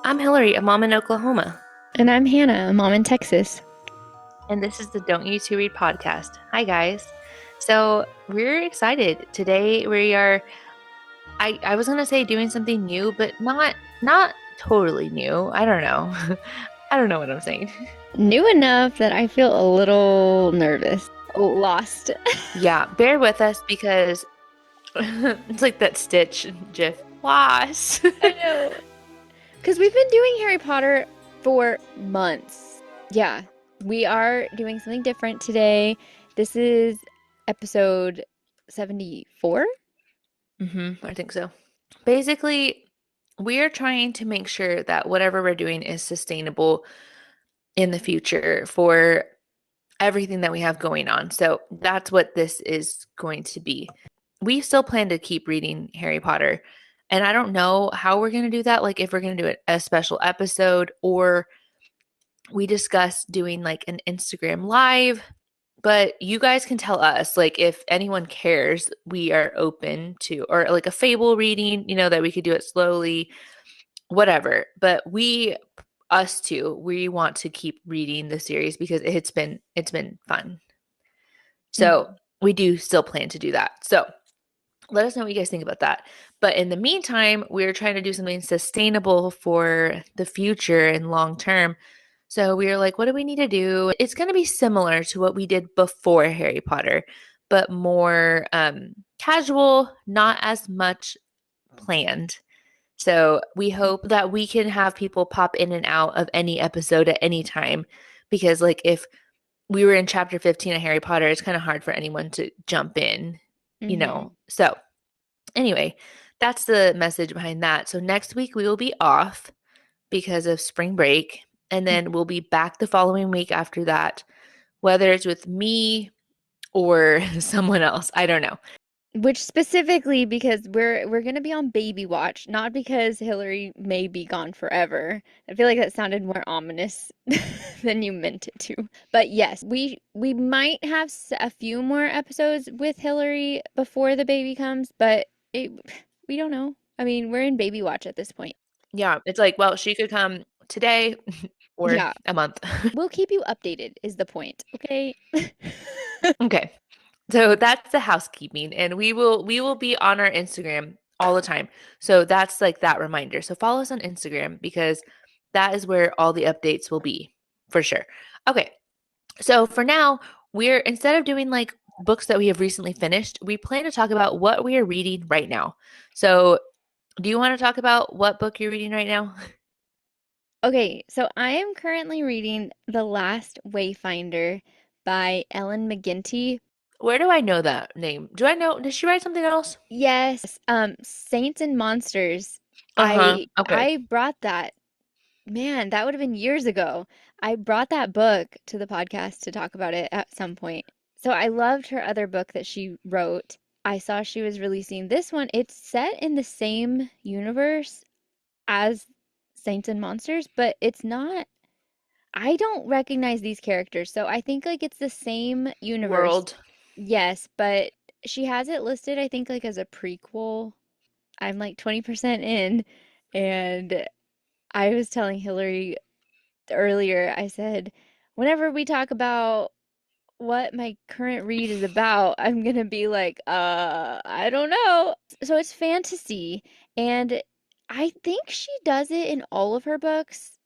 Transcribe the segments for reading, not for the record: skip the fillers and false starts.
I'm Hilary, a mom in Oklahoma, And I'm Hannah, a mom in Texas. and this is the Don't You Two Read podcast. Hi, guys. So, we're excited. Today we are I was going to say doing something new, but not totally new. I don't know. I don't know what I'm saying. New enough that I feel a little nervous, lost. Yeah, bear with us because it's like that Stitch gif. Lost. I know. Because we've been doing Harry Potter for months. Yeah, we are doing something different today. This is episode 74. I think so. Basically, we are trying to make sure that whatever we're doing is sustainable in the future for everything that we have going on. So that's what this is going to be. We still plan to keep reading Harry Potter. And I don't know how we're going to do that. Like, if we're going to do a special episode or we discussed doing like an Instagram live. But you guys can tell us, like, if anyone cares, we are open to, or like a fable reading, that we could do it slowly, whatever. But us two, we want to keep reading the series because it's been fun. So we do still plan to do that. So let us know what you guys think about that. But in the meantime, we're trying to do something sustainable for the future and long term. So we were like, what do we need to do? It's going to be similar to what we did before Harry Potter, but more casual, not as much planned. So we hope that we can have people pop in and out of any episode at any time. Because, like, if we were in chapter 15 of Harry Potter, it's kind of hard for anyone to jump in. So, anyway, that's the message behind that. So, next week we will be off because of spring break. And then we'll be back the following week after that, whether it's with me or someone else. I don't know. Which specifically because we're gonna be on baby watch, not because Hillary may be gone forever. I feel like that sounded more ominous than you meant it to. But yes, we might have a few more episodes with Hillary before the baby comes, but we don't know. I mean, we're in baby watch at this point. Yeah, it's like, well, she could come today or Yeah, a month. we'll keep you updated is the point, okay? Okay. So that's the housekeeping, and we will be on our Instagram all the time. So that's like that reminder. So follow us on Instagram because that is where all the updates will be for sure. Okay. So for now, we're instead of doing like books that we have recently finished, we plan to talk about what we are reading right now. So do you want to talk about what book you're reading right now? Okay, so I am currently reading The Last Wayfinder by Ellen McGinty. Where do I know that name? Do I know? Did she write something else? Yes, Saints and Monsters. Uh-huh. I Okay. I brought that. Man, that would have been years ago. I brought that book to the podcast to talk about it at some point. So I loved her other book that she wrote. I saw she was releasing this one. It's set in the same universe as Saints and Monsters, but it's not. I don't recognize these characters, so I think like it's the same universe. World. Yes, but she has it listed, I think, like as a prequel. I'm like 20% in, and I was telling Hillary earlier, I said, whenever we talk about what my current read is about, I'm gonna be like, I don't know. So it's fantasy, and I think she does it in all of her books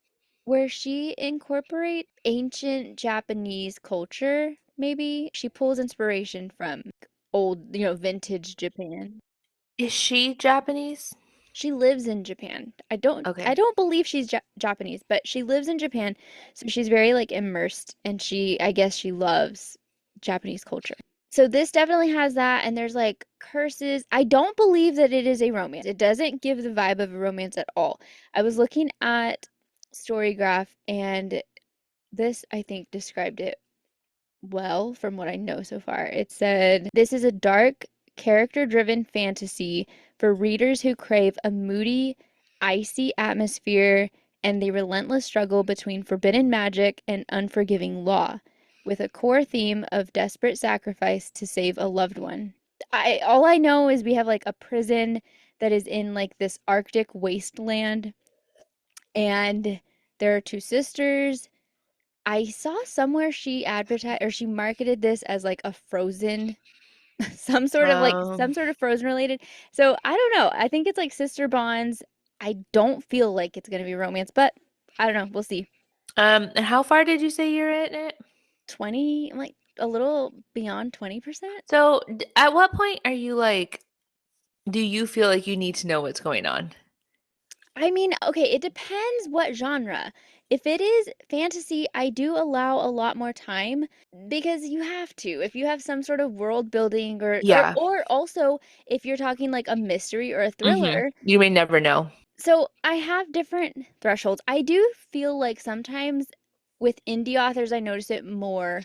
where she incorporates ancient Japanese culture, maybe. She pulls inspiration from old, vintage Japan. Is she Japanese? She lives in Japan. I Okay. don't believe she's Japanese, but she lives in Japan, so she's very like immersed and I guess she loves Japanese culture. So this definitely has that and there's like curses. I don't believe that it is a romance. It doesn't give the vibe of a romance at all. I was looking at Storygraph and this I think described it well from what I know so far. It said, "This is a dark, character-driven fantasy for readers who crave a moody, icy atmosphere and the relentless struggle between forbidden magic and unforgiving law, with a core theme of desperate sacrifice to save a loved one." All I know is we have like a prison that is in like this Arctic wasteland and there are two sisters. I saw somewhere she advertised or she marketed this as like a frozen Um, some sort of frozen related. So I don't know. I think it's like sister bonds. I don't feel like it's gonna be romance, but I don't know. We'll see. and how far did you say you're in it? 20, like a little beyond 20%. So, at what point are you like, do you feel like you need to know what's going on? I mean, okay, it depends what genre. If it is fantasy, I do allow a lot more time because you have to. If you have some sort of world building Yeah. or also if you're talking like a mystery or a thriller. You may never know. So I have different thresholds. I do feel like sometimes with indie authors, I notice it more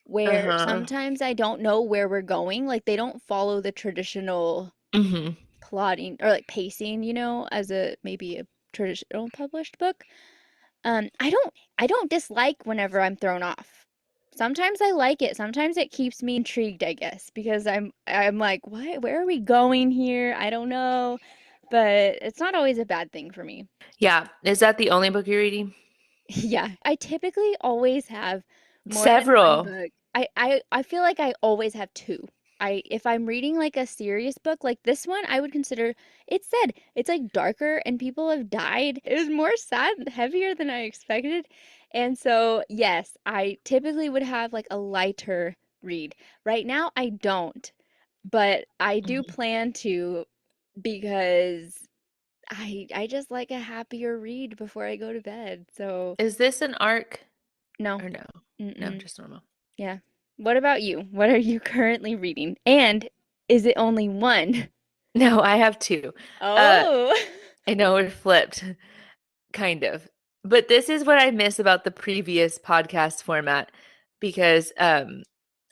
where Uh-huh. sometimes I don't know where we're going. Like they don't follow the traditional hmm plotting or like pacing, as a maybe a traditional published book. I don't dislike whenever I'm thrown off. Sometimes I like it. Sometimes it keeps me intrigued, I guess, because I'm like, what? Where are we going here? I don't know. But it's not always a bad thing for me. Yeah. Is that the only book you're reading? Yeah, I typically always have more than one Several. book. I feel like I always have two. If I'm reading like a serious book like this one, I would consider it said it's like darker and people have died. It was more sad and heavier than I expected. And so, yes, I typically would have like a lighter read. Right now, I don't, but I do Mhm. plan to because I just like a happier read before I go to bed. So, Is this an arc no. or no? No, Mm-mm. just normal. Yeah. What about you? What are you currently reading? And is it only one? No, I have two. Uh, Oh. I know we're flipped, kind of. But this is what I miss about the previous podcast format because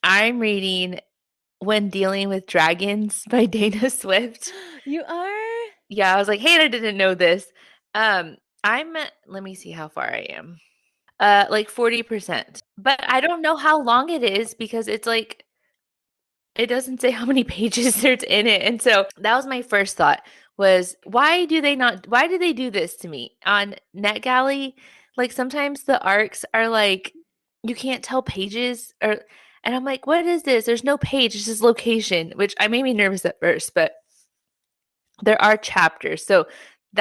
I'm reading When Dealing with Dragons by Dana Swift. You are? Yeah, I was like, hey, I didn't know this. I'm let me see how far I am. Like 40%. But I don't know how long it is because it's like it doesn't say how many pages there's in it. And so that was my first thought was why do they do this to me? On NetGalley, like sometimes the arcs are like you can't tell pages or and I'm like, what is this? There's no page, it's just location, which I made me nervous at first, but there are chapters. So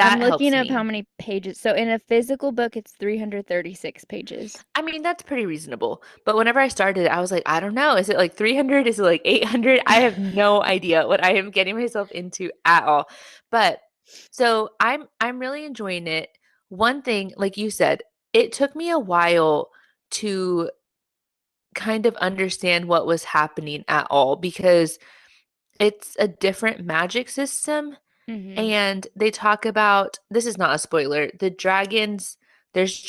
I'm that looking helps up how me. many pages. So in a physical book, it's 336 pages. I mean, that's pretty reasonable. But whenever I started, I was like, I don't know. Is it like 300? Is it like 800? I have no idea what I am getting myself into at all. But so I'm really enjoying it. One thing, like you said, it took me a while to kind of understand what was happening at all because it's a different magic system. Mm-hmm. And they talk about this is not a spoiler. The dragons,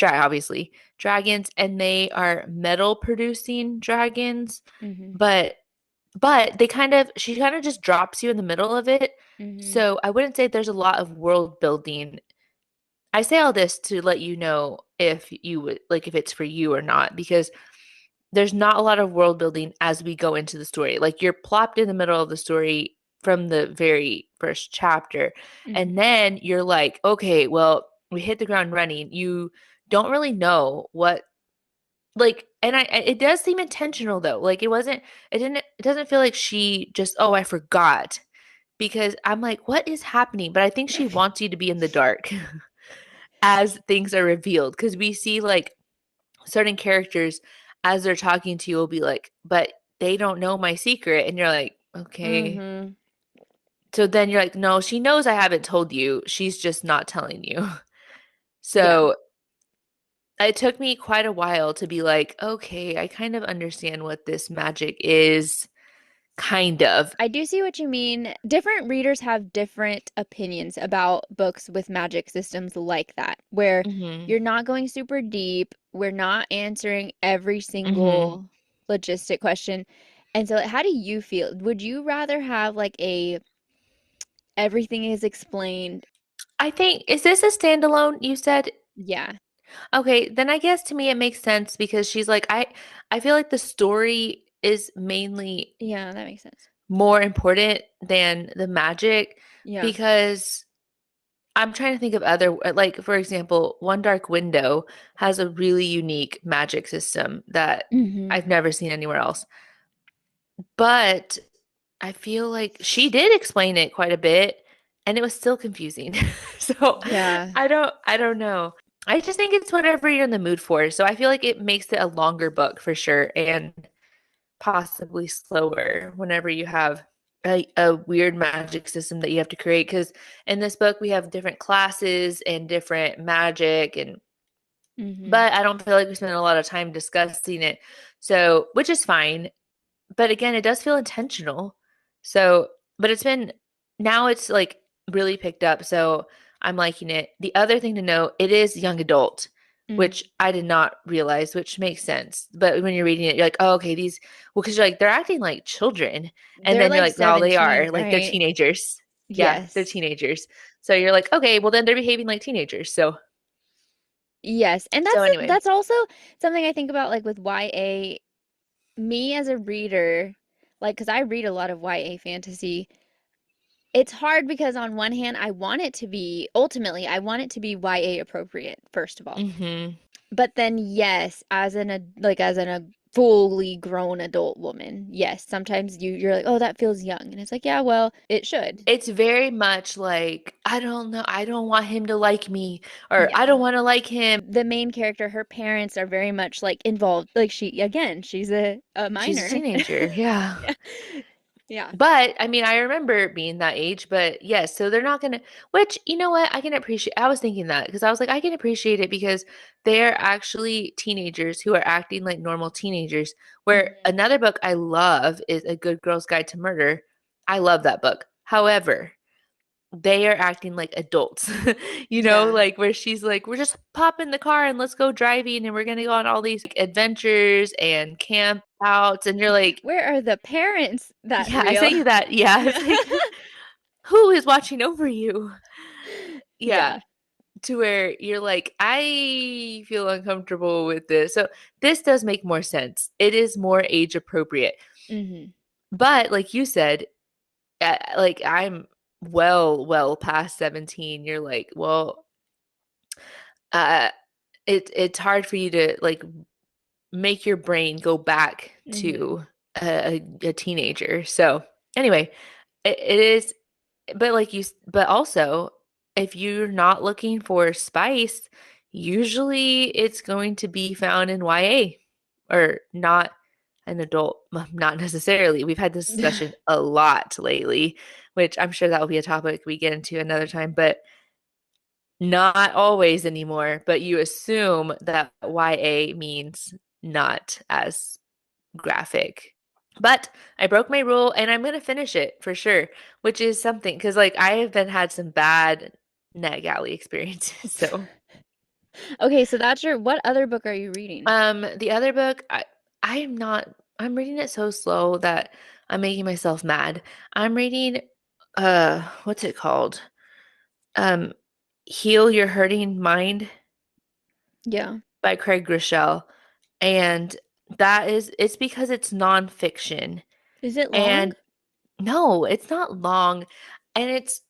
obviously dragons, and they are metal producing dragons, Mm-hmm. but they kind of she kind of just drops you in the middle of it. Mm-hmm. So I wouldn't say there's a lot of world building. I say all this to let you know if you would like if it's for you or not, because there's not a lot of world building as we go into the story. Like you're plopped in the middle of the story from the very first chapter. Mm-hmm. And then you're like, okay, well, we hit the ground running. You don't really know what like and it does seem intentional though. Like it doesn't feel like she just, oh, I forgot. Because I'm like, what is happening? But I think she wants you to be in the dark as things are revealed. Because we see like certain characters as they're talking to you will be like, but they don't know my secret. And you're like, okay. Mm-hmm. So then you're like, no, she knows I haven't told you. She's just not telling you. Yeah. So it took me quite a while to be like, okay, I kind of understand what this magic is, kind of. I do see what you mean. Different readers have different opinions about books with magic systems like that, where hmm you're not going super deep, we're not answering every hmm single logistic question. And so, how do you feel? Would you rather have like a everything is explained? I think, is this a standalone? You said Yeah. okay, then I guess to me it makes sense because she's like I feel like the story is mainly Yeah, that makes sense. more important than the magic Yeah. because I'm trying to think of other, like, for example, One Dark Window has a really unique magic system that Hmm. I've never seen anywhere else. But I feel like she did explain it quite a bit and it was still confusing. So Yeah. I don't know. I just think it's whatever you're in the mood for. So I feel like it makes it a longer book for sure and possibly slower whenever you have a weird magic system that you have to create. Because in this book we have different classes and different magic and Hmm. but I don't feel like we spend a lot of time discussing it. So, which is fine. But again, it does feel intentional. So, but it's been now it's like really picked up. So I'm liking it. The other thing to note, it is young adult, Hmm. which I did not realize, which makes sense. But when you're reading it, you're like, oh, okay, these, well, because you're like, they're acting like children. And They're then you're like like, well, they 17, are like, they're right? teenagers. Yeah, they're Yes. teenagers. So you're like, okay, well, then they're behaving like teenagers. Yes. And So anyway. that's also something I think about like with YA. Me as a reader, like, because I read a lot of YA fantasy, it's hard because on one hand, I want it to be, ultimately, I want it to be YA appropriate, first of all. Hmm. But then, yes, as an a fully grown adult woman, yes, sometimes you're like, oh, that feels young. And it's like, yeah, well, it should. It's very much like, I don't know, I don't want him to like me, or I Yeah. don't want to like him. The main character, her parents are very much like involved. Like again, she's a She's a minor. teenager. Yeah. Yeah. Yeah. But I mean, I remember being that age, but yes, so they're not gonna, which, you know what, I can appreciate. I was thinking that because I was like, I can appreciate it because they're actually teenagers who are acting like normal teenagers. Where Mhm. another book I love is A Good Girl's Guide to Murder. I love that book. However, they are acting like adults, Yeah. like where she's like, we're just pop in the car and let's go driving and we're gonna go on all these like, adventures and camp outs. And you're like, Where are the parents that yeah, I real? sent you that. Yeah, Yeah. it's like, who is watching over you? Yeah, Yeah. to where you're like, I feel uncomfortable with this. So this does make more sense. It is more age appropriate. Hmm. But like you said, like I'm well past 17. You're like, well, uh, it's hard for you to like make your brain go back Hmm. to a teenager. So anyway, it is, but but also if you're not looking for spice, usually it's going to be found in YA or not an adult, well, not necessarily. We've had this discussion a lot lately, which I'm sure that will be a topic we get into another time, but not always anymore, but you assume that YA means not as graphic. But I broke my rule and I'm gonna finish it for sure, which is something because like I have been had some bad NetGalley experiences. So Okay, so that's your, what other book are you reading? the other book I am not I'm reading it so slow that I'm making myself mad. I'm reading what's it called? Um Heal Your Hurting Mind Yeah. by Craig Groeschel. And it's because it's nonfiction. Is it long? And no, it's not long. And it's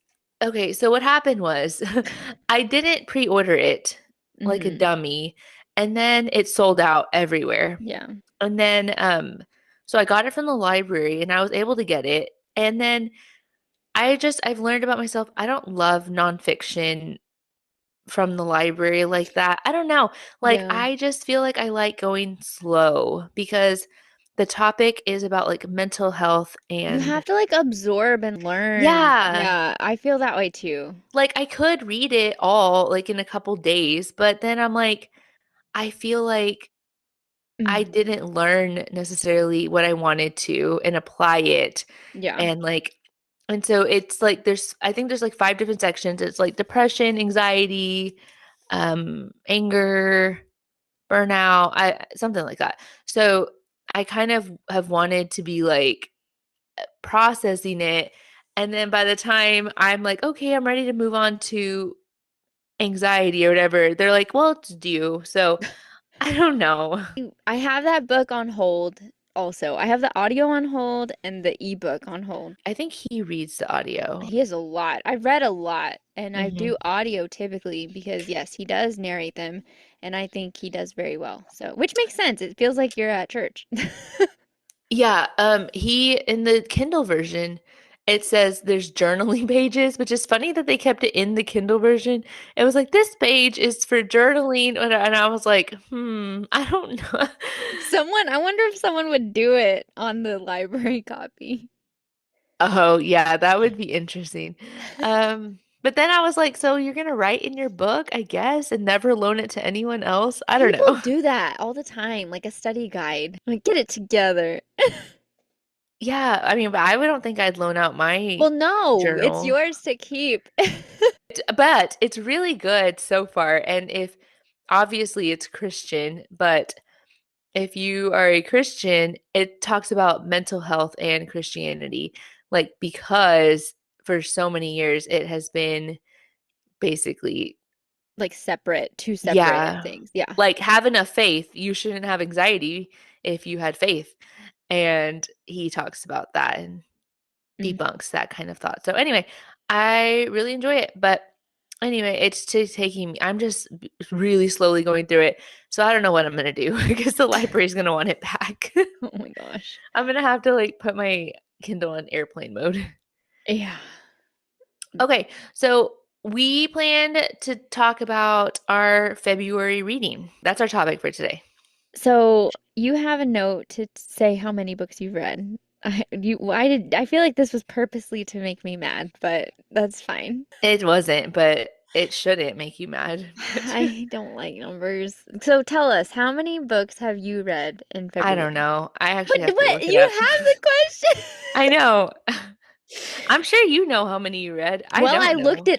okay. So what happened was I didn't pre-order it like a Hmm. dummy, and then it sold out everywhere. Yeah. And then so I got it from the library and I was able to get it. And then I've learned about myself. I don't love nonfiction from the library like that. I don't know. Like Yeah. I just feel like I like going slow because the topic is about like mental health You and have to like absorb and learn. yeah, Yeah, I feel that way too. like I could read it all like in a couple days, but then I'm like I feel like I Hmm. didn't learn necessarily what I wanted to and apply it Yeah. and like and so it's like I think there's like five different sections. It's like depression, anxiety, anger, burnout, I something like that. So I kind of have wanted to be like processing it. And then by the time I'm like, okay, I'm ready to move on to anxiety or whatever, they're like, well, it's due. So I don't know. I have that book on hold also. I have the audio on hold and the ebook on hold. I think he reads the audio. He has a lot. I've read a lot, and I Hmm. do audio typically because, yes, he does narrate them, and I think he does very well. So, which makes sense. It feels like you're at church. Yeah, he in the Kindle version, it says there's journaling pages, which is funny that they kept it in the Kindle version. It was like this page is for journaling, and I was like, I don't know. I wonder if someone would do it on the library copy. Oh, yeah, that would be interesting. But then I was like, so you're gonna write in your book, I guess, and never loan it to anyone else? I don't People know. do that all the time, like a study guide. Like, get it together. Yeah, I mean, but I don't think I'd loan out my Well, no, it's journal. yours to keep. But it's really good so far. And if obviously it's Christian, but if you are a Christian, it talks about mental health and Christianity. Like, because for so many years it has been basically, Like separate, two separate yeah, things. Yeah. like have enough faith. You shouldn't have anxiety if you had faith. And he talks about that and Mm. debunks that kind of thought. So anyway, I really enjoy it, but anyway, it's taking me. I'm just really slowly going through it. So I don't know what I'm gonna do because the library's gonna want it back. Oh my gosh. I'm gonna have to like put my Kindle on airplane mode. Yeah. Okay, so we planned to talk about our February reading. That's our topic for today. So you have a note to say how many books you've read. I feel like this was purposely to make me mad, but that's fine. It wasn't, but it shouldn't make you mad. But I don't like numbers. So tell us, how many books have you read in I don't February? know. I actually have to What? look it You up. have the question? I know. I'm sure you know how many you read. I Well, don't know.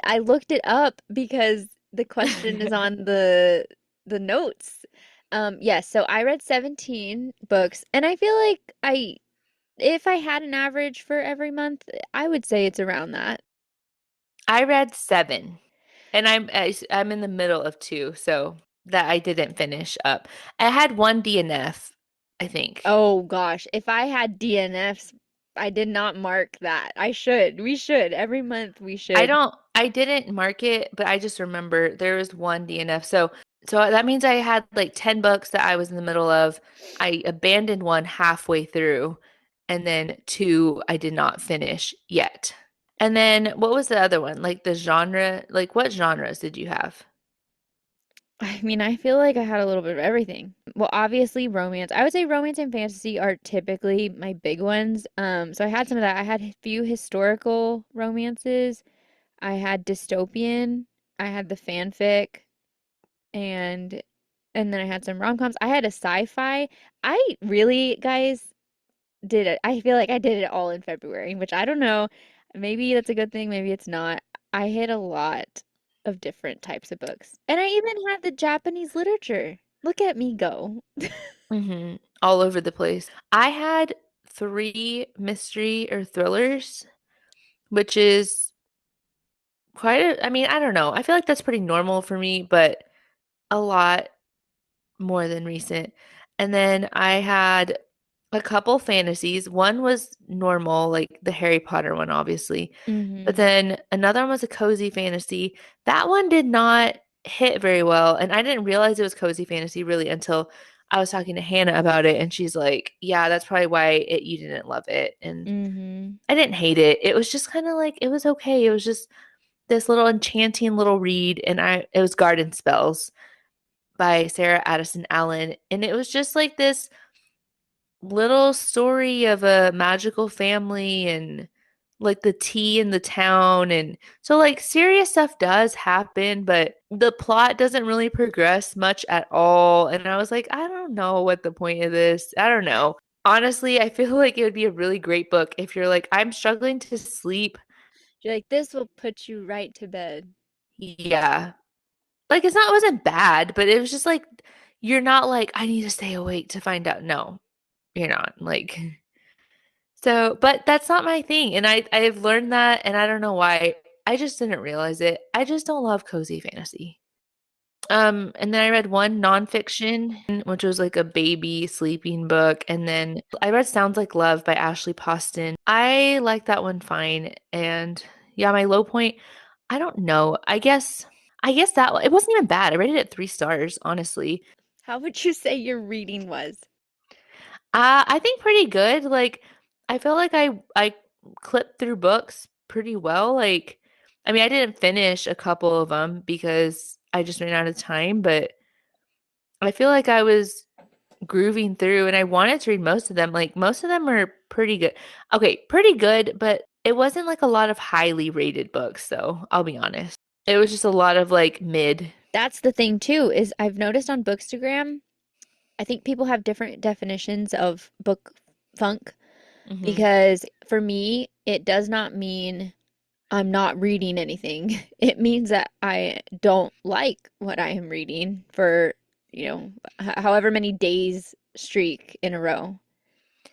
I looked it up because the question is on the notes. Yes, so I read 17 books, and I feel like I if I had an average for every month, I would say it's around that. I read seven, and I'm in the middle of two, so that I didn't finish up. I had one DNF, I think. Oh gosh, if I had DNFs, I did not mark that. I should. We should. Every month we should. I didn't mark it, but I just remember there was one DNF. So that means I had like 10 books that I was in the middle of. I abandoned one halfway through, and then two I did not finish yet. And then what was the other one? Like the genre, like what genres did you have? I mean, I feel like I had a little bit of everything. Well, obviously romance. I would say romance and fantasy are typically my big ones. So I had some of that. I had a few historical romances. I had dystopian. I had the fanfic and and then I had some rom-coms. I had a sci-fi. I really, guys, did it. I feel like I did it all in February, which I don't know. Maybe that's a good thing, maybe it's not. I hit a lot of different types of books. And I even had the Japanese literature. Look at me go. All over the place. I had three mystery or thrillers, which is I mean, I don't know. I feel like that's pretty normal for me, but a lot more than recent. And then I had a couple fantasies. One was normal, like the Harry Potter one, obviously. But Hmm. then another one was a cozy fantasy. That one did not hit very well. And I didn't realize it was cozy fantasy really until I was talking to Hannah about it. And she's like, yeah, that's probably why you didn't love it. And Hmm. I didn't hate it. It was just kind of like, it was okay. It was just this little enchanting little read. And it was Garden Spells by Sarah Addison Allen. And it was just like this little story of a magical family and like the tea in the town. And so, like, serious stuff does happen, but the plot doesn't really progress much at all. And I was like, I don't know what the point of this. I don't know. Honestly, I feel like it would be a really great book if you're like, I'm struggling to sleep. You're like, this will put you right to bed. Yeah. Like, it wasn't bad, but it was just like, you're not like, I need to stay awake to find out. No, you're not. Like, so, but that's not my thing. And I've learned that, and I don't know why. I just didn't realize it. I just don't love cozy fantasy. And then I read one nonfiction, which was like a baby sleeping book. And then I read Sounds Like Love by Ashley Poston. I like that one fine. And yeah, my low point, I don't know. I guess that it wasn't even bad. I rated it 3 stars, honestly. How would you say your reading was? I think pretty good. Like, I feel like I clipped through books pretty well. Like, I mean, I didn't finish a couple of them because I just ran out of time, but I feel like I was grooving through and I wanted to read most of them. Like, most of them are pretty good. Okay, pretty good, but it wasn't like a lot of highly rated books, so I'll be honest. It was just a lot of like mid. That's the thing too, is I've noticed on Bookstagram, I think people have different definitions of book funk Hmm. because for me, it does not mean I'm not reading anything. It means that I don't like what I am reading for, however many days streak in a row.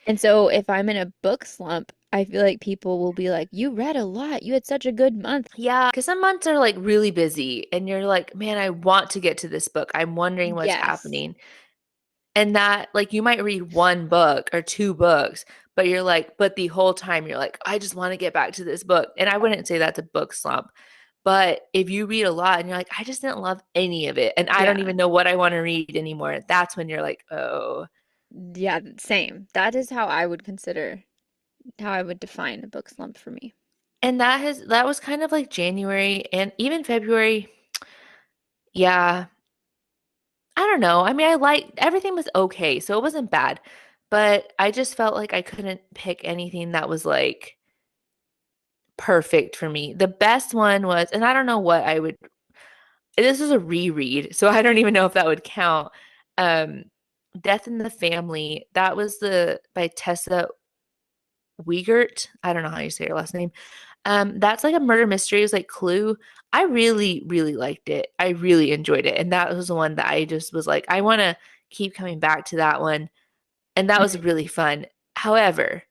And so if I'm in a book slump, I feel like people will be like, "You read a lot. You had such a good month." Yeah, because some months are like really busy and you're like, man, I want to get to this book. I'm wondering what's Yes. happening. And that, like, you might read one book or two books, but you're like, but the whole time you're like, I just want to get back to this book. And I wouldn't say that's a book slump. But if you read a lot and you're like, I just didn't love any of it, and I don't Yeah. even know what I want to read anymore, that's when you're like, oh. Yeah, same. That is how I would consider how I would define a book slump for me. And that was kind of like January and even February. Yeah, I don't know. I mean, I like everything was okay, so it wasn't bad. But I just felt like I couldn't pick anything that was like perfect for me. The best one was, and I don't know what I would, this is a reread, so I don't even know if that would count. Um, Death in the Family. That was the by Tessa Wegert. I don't know how you say her last name. That's like a murder mystery. It was like Clue. I really, really liked it. I really enjoyed it. And that was the one that I just was like, I want to keep coming back to that one. And that was Mhm. really fun. However,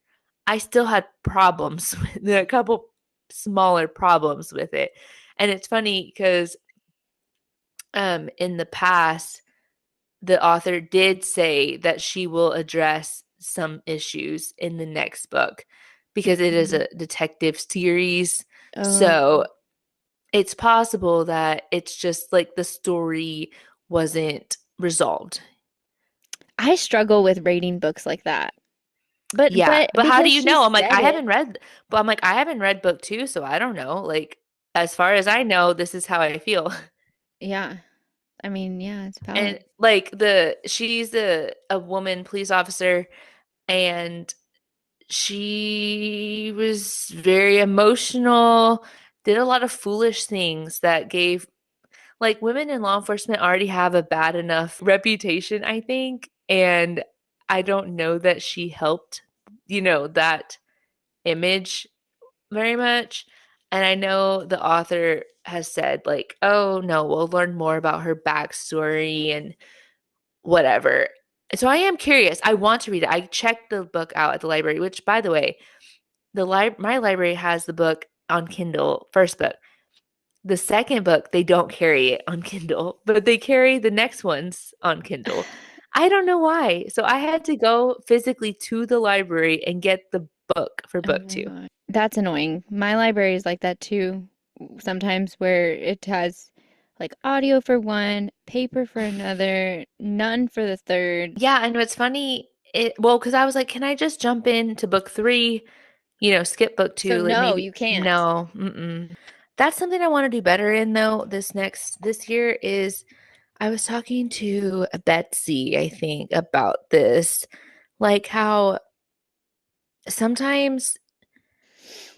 I still had problems with a couple smaller problems with it. And it's funny because in the past, the author did say that she will address some issues in the next book because it is Mhm. a detective series. So Oh, it's possible that it's just like the story wasn't resolved. I struggle with rating books like that. But Yeah, but but how do because you she know? I'm like, said it, I haven't read book two, so I don't know. Like, as far as I know, this is how I feel. yeah. I mean, yeah, it's And valid. like she's a woman police officer and she was very emotional, did a lot of foolish things that gave like women in law enforcement already have a bad enough reputation, I think. And I don't know that she helped, that image very much. And I know the author has said, like, oh no, we'll learn more about her backstory and whatever. So I am curious. I want to read it. I checked the book out at the library, which, by the way, my library has the book on Kindle, first book. The second book, they don't carry it on Kindle, but they carry the next ones on Kindle. I don't know why. So I had to go physically to the library and get the book for Oh book my two. God. That's annoying. My library is like that too. Sometimes where it has like audio for one, paper for another, none for the third. Yeah, and what's funny, because I was like, can I just jump into book three, skip book So two, like no, maybe you can't. no, mm-mm. That's something I want to do better in though this year is I was talking to Betsy, I think, about this. Like how sometimes,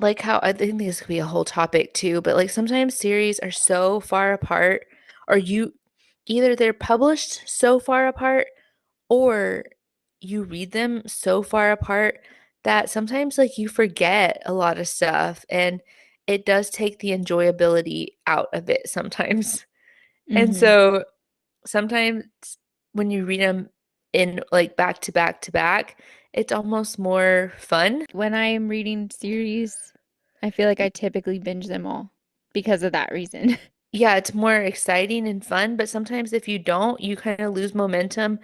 like how I think this could be a whole topic too, but like sometimes series are so far apart, or either they're published so far apart, or you read them so far apart that sometimes like you forget a lot of stuff, and it does take the enjoyability out of it sometimes. And Hmm. so sometimes when you read them in like back to back to back, it's almost more fun. When I am reading series, I feel like I typically binge them all because of that reason. yeah, it's more exciting and fun, but sometimes if you don't, you kind of lose momentum.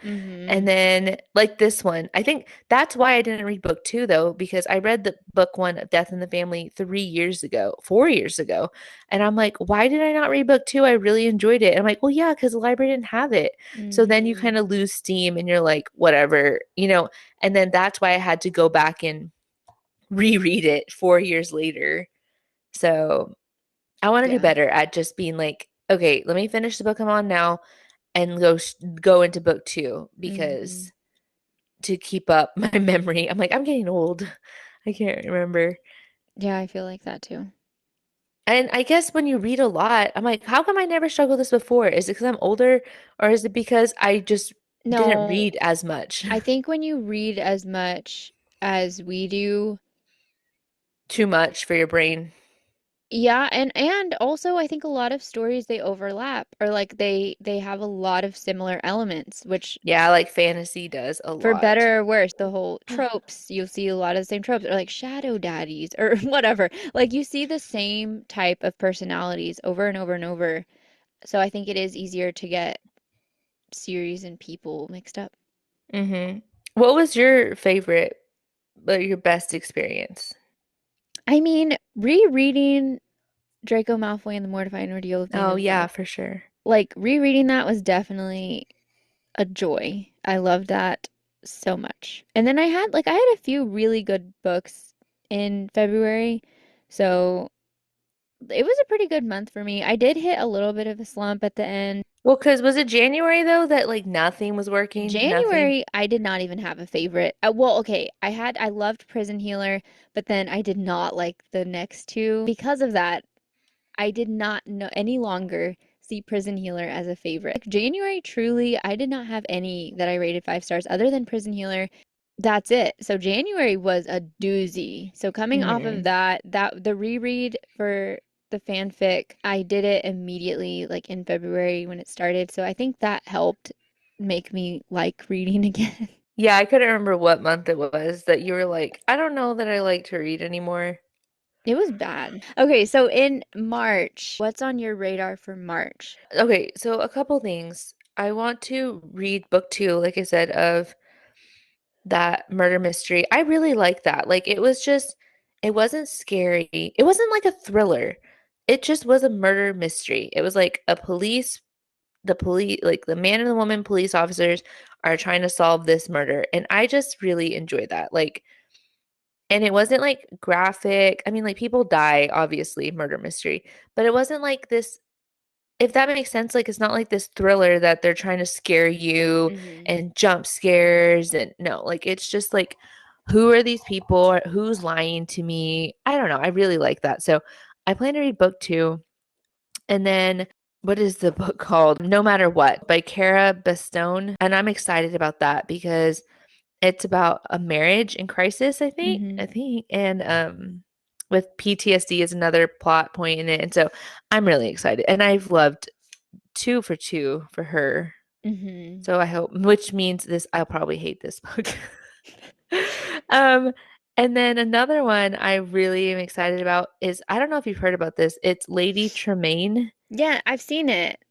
And Mm-hmm. then, like this one, I think that's why I didn't read book two, though, because I read the book one of Death in the Family 3 years ago, 4 years ago. And I'm like, why did I not read book two? I really enjoyed it. And I'm like, well, yeah, because the library didn't have it. So then you Mm-hmm. kind of lose steam and you're like, whatever, and then that's why I had to go back and reread it 4 years later. So I want to do Yeah. better at just being like, okay, let me finish the book I'm on now and go into book two Mm-hmm. because to keep up my memory, I'm like, I'm getting old. I can't remember. Yeah, I feel like that too. And I guess when you read a lot, I'm like, how come I never struggled this before? Is it because I'm older or is it because I just didn't No, read as much? I think when you read as much as we do, Too much for your brain. yeah, and also I think a lot of stories they overlap or like they have a lot of similar elements, which Yeah, like fantasy does a for lot. better or worse, the whole tropes, you'll see a lot of the same tropes or like shadow daddies or whatever. Like you see the same type of personalities over and over and over. So I think it is easier to get series and people mixed up. Hmm. What was your favorite, your best experience? I mean, rereading Draco Malfoy and the Mortifying Ordeal of being Oh, yeah, himself. for sure. Like rereading that was definitely a joy. I loved that so much. And then I had a few really good books in February. So it was a pretty good month for me. I did hit a little bit of a slump at the end. Well, because was it January though that like nothing was working? Nothing. January, I did not even have a favorite. Well, okay, I loved Prison Healer, but then I did not like the next two. Because of that, I did not know any longer see Prison Healer as a favorite. January, truly, I did not have any that I rated 5 stars other than Prison Healer. That's it. So January was a doozy. So coming off of Hmm. that the reread for the fanfic, I did it immediately, like in February when it started. So I think that helped make me like reading again. Yeah, I couldn't remember what month it was that you were like, I don't know that I like to read anymore. It was bad. Okay, so in March, what's on your radar for March? Okay, so a couple things. I want to read book two, like I said, of that murder mystery. I really like that. Like it wasn't scary. It wasn't like a thriller. It just was a murder mystery. It was like the police, like the man and the woman police officers are trying to solve this murder. And I just really enjoy that. Like, and it wasn't like graphic. I mean, like people die, obviously, murder mystery, but it wasn't like this, if that makes sense. Like, it's not like this thriller that they're trying to scare you Hmm. and jump scares. And no, like, it's just like, who are these people? Who's lying to me? I don't know. I really like that. So I plan to read book two. And then what is the book called? No Matter What by Cara Bastone. And I'm excited about that because it's about a marriage in crisis, I think. Hmm. And with PTSD is another plot point in it. And so I'm really excited. And I've loved two for two for her. Hmm. So I hope, which means this I'll probably hate this book. Um, and then another one I really am excited about is I don't know if you've heard about this. It's Lady Tremaine. Yeah, I've seen it.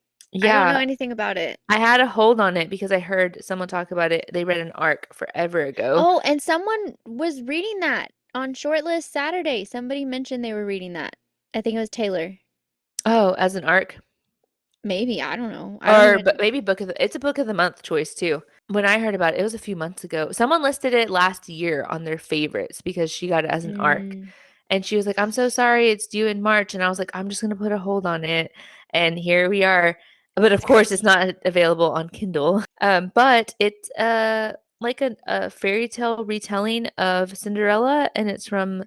I don't know Yeah, anything about it. I had a hold on it because I heard someone talk about it. They read an arc forever ago. Oh, and someone was reading that on Shortlist Saturday. Somebody mentioned they were reading that. I think it was Taylor. Oh, as an arc. Maybe, I don't know. I don't Or even. maybe it's a book of the month choice too. When I heard about it, it was a few months ago. Someone listed it last year on their favorites because she got it as an arc. Mm, And she was like, I'm so sorry, it's due in March. And I was like, I'm just gonna put a hold on it. And here we are. But of that's course it's crazy. not available on Kindle. But it's like a fairy tale retelling of Cinderella, and it's from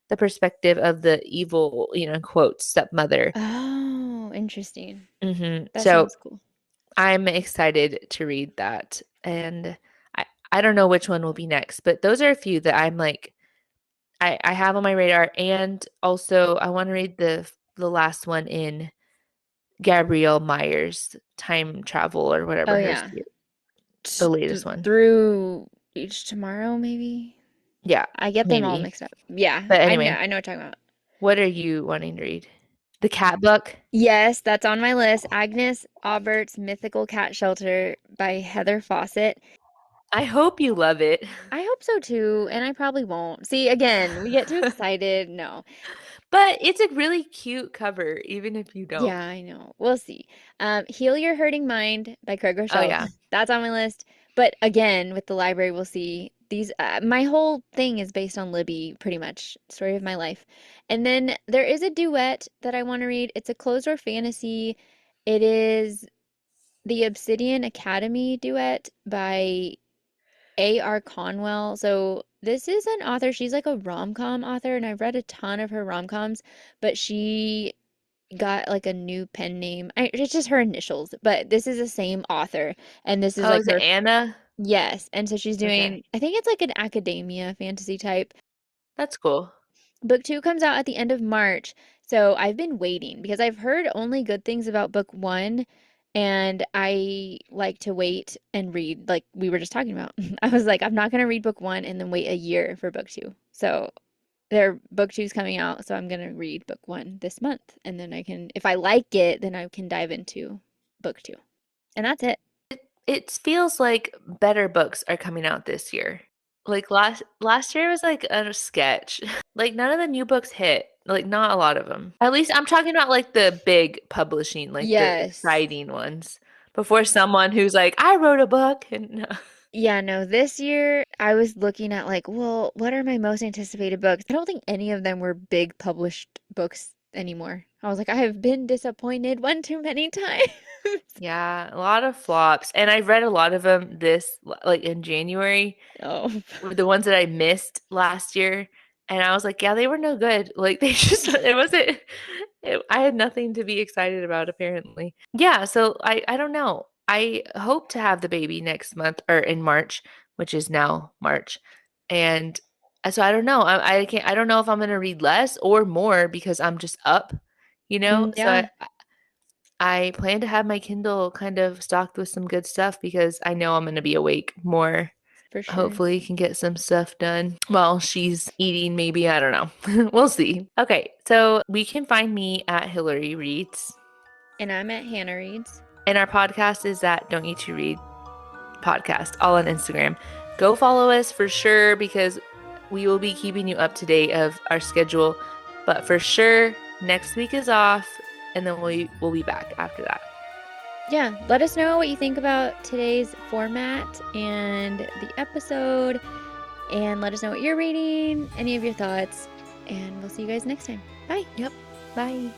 the perspective of the evil, in quotes, stepmother. Oh, interesting. That So sounds cool. I'm excited to read that. And I don't know which one will be next, but those are a few that I'm like I have on my radar. And also I want to read the last one in Gabrielle Meyer's time travel or Oh whatever yeah. the latest one. Through each tomorrow, maybe. Yeah, I get them all maybe. mixed up. Yeah, But I know. anyway, I know what you're talking about. what are you wanting to read? The cat book. Yes, that's on my list. Agnes Aubert's Mythical Cat Shelter by Heather Fawcett. I hope you love it. I hope so too, and I probably won't. See, again, we get too excited. No. But it's a really cute cover, even if you don't. Yeah, I know. We'll see. Heal Your Hurting Mind by Craig Oh Groeschel. yeah. That's on my list. But again, with the library, we'll see. These my whole thing is based on Libby, pretty much. Story of my life. And then there is a duet that I want to read. It's a closed door fantasy. It is the Obsidian Academy duet by A.R. Conwell. So this is an author. She's like a rom-com author, and I've read a ton of her rom-coms, but she got like a new pen name. It's just her initials, but this is the same author, and this is Oh, like is it her. Anna? Yes, and so she's Okay. doing, I think it's like an academia fantasy type. That's cool. Book two comes out at the end of March, so I've been waiting because I've heard only good things about book one, and I like to wait and read, like we were just talking about. I was like, I'm not gonna read book one and then wait a year for book two. So their book two's coming out, so I'm gonna read book one this month, and then I can, if I like it, then I can dive into book two, and that's it. It feels like better books are coming out this year. Like last year was like a sketch. Like none of the new books hit. Like not a lot of them. At least I'm talking about like the big publishing, like the Yes. exciting ones. Before someone who's like, I wrote a book and Yeah, no, this year I was looking at like, well, what are my most anticipated books? I don't think any of them were big published books anymore. I was like, I have been disappointed one too many times. yeah, a lot of flops. And I read a lot of them like in January. Oh, The ones that I missed last year. And I was like, yeah, they were no good. Like they just it wasn't I had nothing to be excited about apparently. Yeah, so I don't know. I hope to have the baby next month or in March, which is now March. And so I don't know. I don't know if I'm going to read less or more because I'm just up, you know? So yeah, I plan to have my Kindle kind of stocked with some good stuff because I know I'm going to be awake more. for sure. Hopefully, can get some stuff done while she's eating, maybe. I don't know. We'll see. Okay, so we can find me at Hilary Reads, And I'm at Hannah Reads. and our podcast is at Don't You Two Read Podcast, all on Instagram. Go follow us for sure because we will be keeping you up to date of our schedule. But for sure, next week is off, and then we'll be back after that. Yeah, let us know what you think about today's format and the episode, and let us know what you're reading, any of your thoughts, and we'll see you guys next time. Bye. Yep. Bye.